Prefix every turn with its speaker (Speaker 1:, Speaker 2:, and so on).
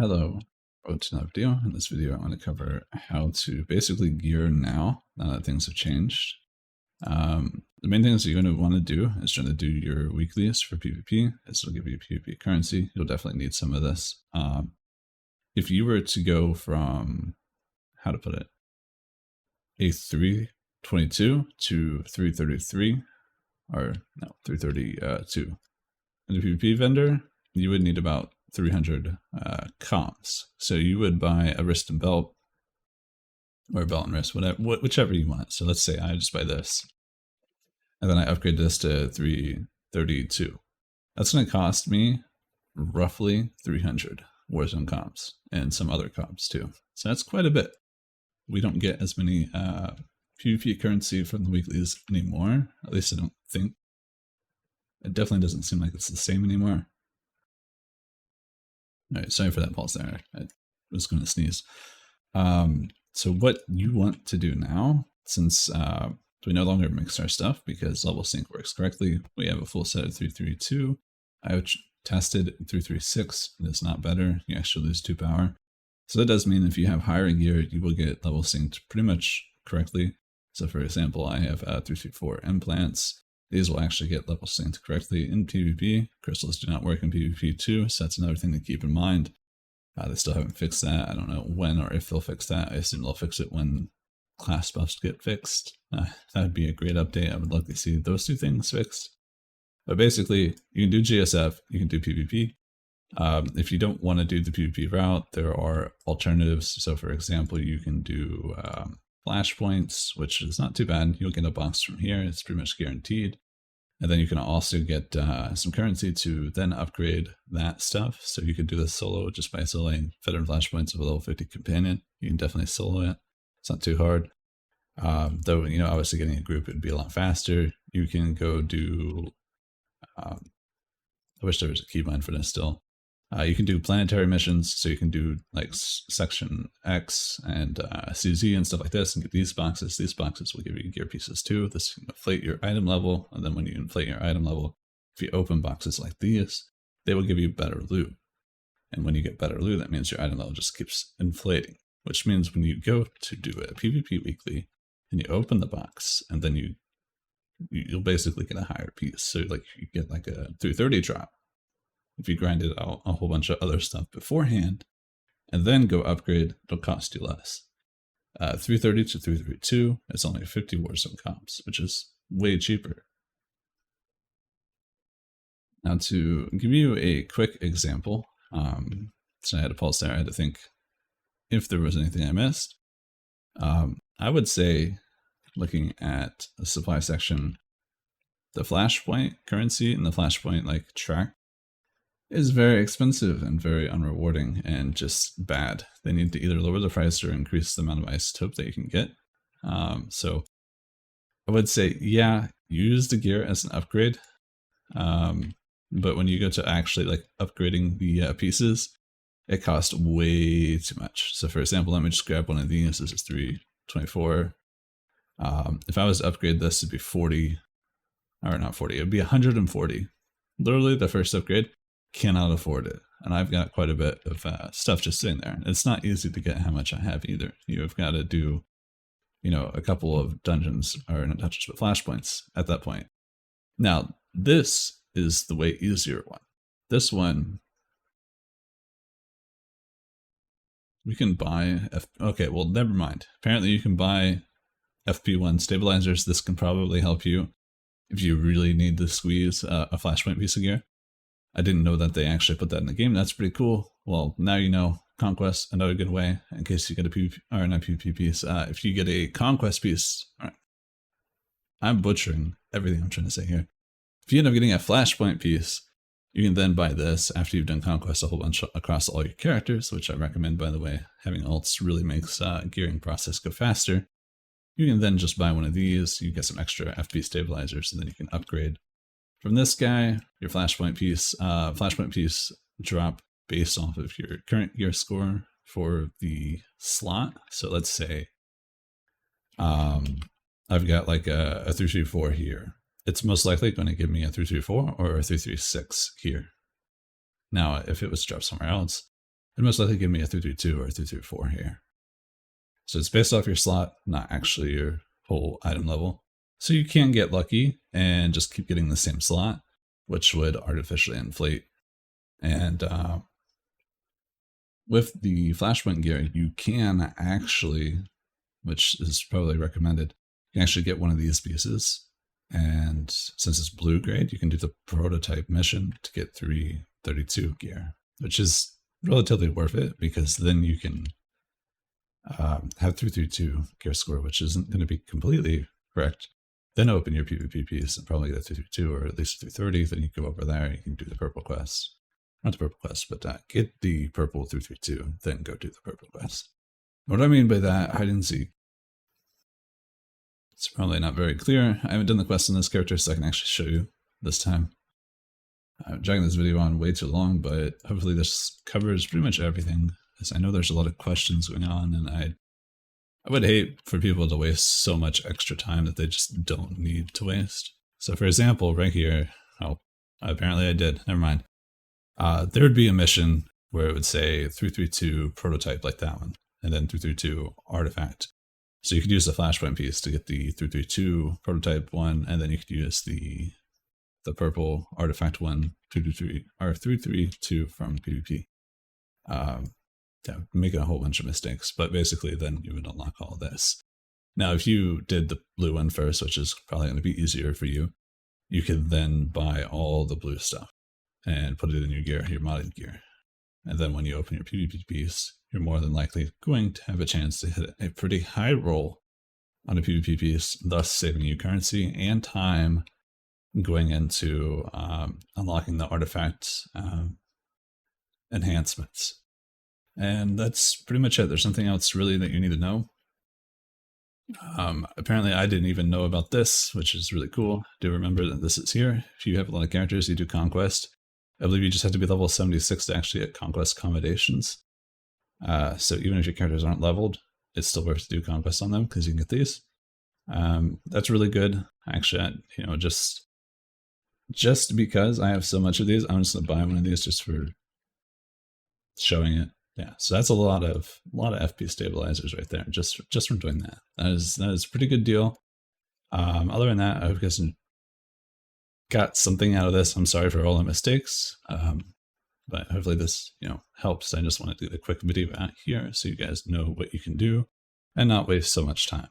Speaker 1: Hello, welcome to another video. In this video, I want to cover how to basically gear now that things have changed. The main things you're going to want to do is trying to do your weeklies for PvP. This will give you PvP currency. You'll definitely need some of this. If you were to go from, how to put it, a 322 to 333, or no, 332 in the PvP vendor, you would need about 300 comms. So you would buy a wrist and belt, or a belt and wrist, whatever, whichever you want. So let's say I just buy this, and then I upgrade this to 332. That's going to cost me roughly 300 Warzone comms and some other comms too. So that's quite a bit. We don't get as many PvP currency from the weeklies anymore. At least I don't think. It definitely doesn't seem like it's the same anymore. All right, sorry for that pause there. I was going to sneeze. So what you want to do now, since we no longer mix our stuff because level sync works correctly, we have a full set of 332. I tested 336. It is not better. You actually lose 2 power. So that does mean if you have higher gear, you will get level synced pretty much correctly. So for example, I have 334 implants. These will actually get level synced correctly in PvP. Crystals do not work in PvP too, so that's another thing to keep in mind. They still haven't fixed that. I don't know when or if they'll fix that. I assume they'll fix it when class buffs get fixed. That would be a great update. I would like to see those 2 things fixed. But basically, you can do GSF, you can do PvP. If you don't want to do the PvP route, there are alternatives. So for example, you can do flashpoints, which is not too bad. You'll get a box from here. It's pretty much guaranteed. And then you can also get some currency to then upgrade that stuff. So you could do this solo just by soloing veteran flashpoints of a level 50 companion. You can definitely solo it. It's not too hard. Though, you know, obviously getting a group would be a lot faster. You can go do, I wish there was a keybind for this still. You can do planetary missions, so you can do like Section X and CZ and stuff like this and get these boxes. These boxes will give you gear pieces too. This can inflate your item level, and then when you inflate your item level, if you open boxes like these, they will give you better loot. And when you get better loot, that means your item level just keeps inflating, which means when you go to do a PvP weekly and you open the box, and then you'll basically get a higher piece. So like you get like a 330 drop. If you grinded out a whole bunch of other stuff beforehand and then go upgrade, it'll cost you less. 330 to 332 is only 50 Warzone comps, which is way cheaper. Now to give you a quick example, so I had a pulse there, I had to think if there was anything I missed. I would say, looking at the supply section, the flashpoint currency and the flashpoint like track is very expensive and very unrewarding and just bad. They need to either lower the price or increase the amount of isotope that you can get. So I would say, yeah, use the gear as an upgrade. But when you go to actually like upgrading the pieces, it costs way too much. So for example, let me just grab one of these. This is 324. If I was to upgrade this, it'd be 40, or not 40, it'd be 140. Literally the first upgrade. Cannot afford it, and I've got quite a bit of stuff just sitting there. It's not easy to get how much I have either. You've got to do, you know, a couple of dungeons, or not dungeons, but flashpoints at that point. Now, this is the way easier one. This one, we can buy, okay, well, never mind. Apparently you can buy FP1 stabilizers. This can probably help you if you really need to squeeze a flashpoint piece of gear. I didn't know that they actually put that in the game. That's pretty cool. Well, now you know. Conquest, another good way in case you get a PvP, or not PvP piece. If you get a Conquest piece, all right. I'm butchering everything I'm trying to say here. If you end up getting a Flashpoint piece, you can then buy this after you've done Conquest a whole bunch across all your characters, which I recommend, by the way. Having ults really makes gearing process go faster. You can then just buy one of these. You get some extra FP stabilizers, and then you can upgrade. From this guy, your flashpoint piece drop based off of your current gear score for the slot. So let's say I've got like a 334 here. It's most likely going to give me a 334 or a 336 here. Now, if it was dropped somewhere else, it'd most likely give me a 332 or a 334 here. So it's based off your slot, not actually your whole item level. So you can get lucky and just keep getting the same slot, which would artificially inflate. And with the flashpoint gear, you can actually, which is probably recommended, you can actually get one of these pieces. And since it's blue grade, you can do the prototype mission to get 332 gear, which is relatively worth it because then you can have 332 gear score, which isn't going to be completely correct. Then open your PvP piece and probably get a 332 or at least 330. Then you go over there, you can do the purple quest. Not the purple quest, but get the purple 332, then go do the purple quest. What I mean by that, hide and seek. It's probably not very clear. I haven't done the quest on this character, so I can actually show you this time. I'm dragging this video on way too long, but hopefully this covers pretty much everything. Because I know there's a lot of questions going on, and I would hate for people to waste so much extra time that they just don't need to waste. So for example, right here, oh, apparently I did, never mind. There would be a mission where it would say 332 prototype like that one, and then 332 artifact. So you could use the flashpoint piece to get the 332 prototype one, and then you could use the purple artifact one, 223 or 332 from PvP. Making a whole bunch of mistakes, but basically then you would unlock all of this. Now, if you did the blue one first, which is probably going to be easier for you, you could then buy all the blue stuff and put it in your gear, your modded gear. And then when you open your PvP piece, you're more than likely going to have a chance to hit a pretty high roll on a PvP piece, thus saving you currency and time going into unlocking the artifact enhancements. And that's pretty much it. There's nothing else really that you need to know. Apparently I didn't even know about this, which is really cool. Do remember that this is here. If you have a lot of characters, you do Conquest. I believe you just have to be level 76 to actually get Conquest accommodations. So even if your characters aren't leveled, it's still worth to do Conquest on them because you can get these. That's really good. Actually, just because I have so much of these, I'm just gonna buy one of these just for showing it. Yeah, so that's a lot of FP stabilizers right there, just from doing that. That is a pretty good deal. Other than that, I hope you guys got something out of this. I'm sorry for all the mistakes, but hopefully this helps. I just wanted to do a quick video out here so you guys know what you can do and not waste so much time.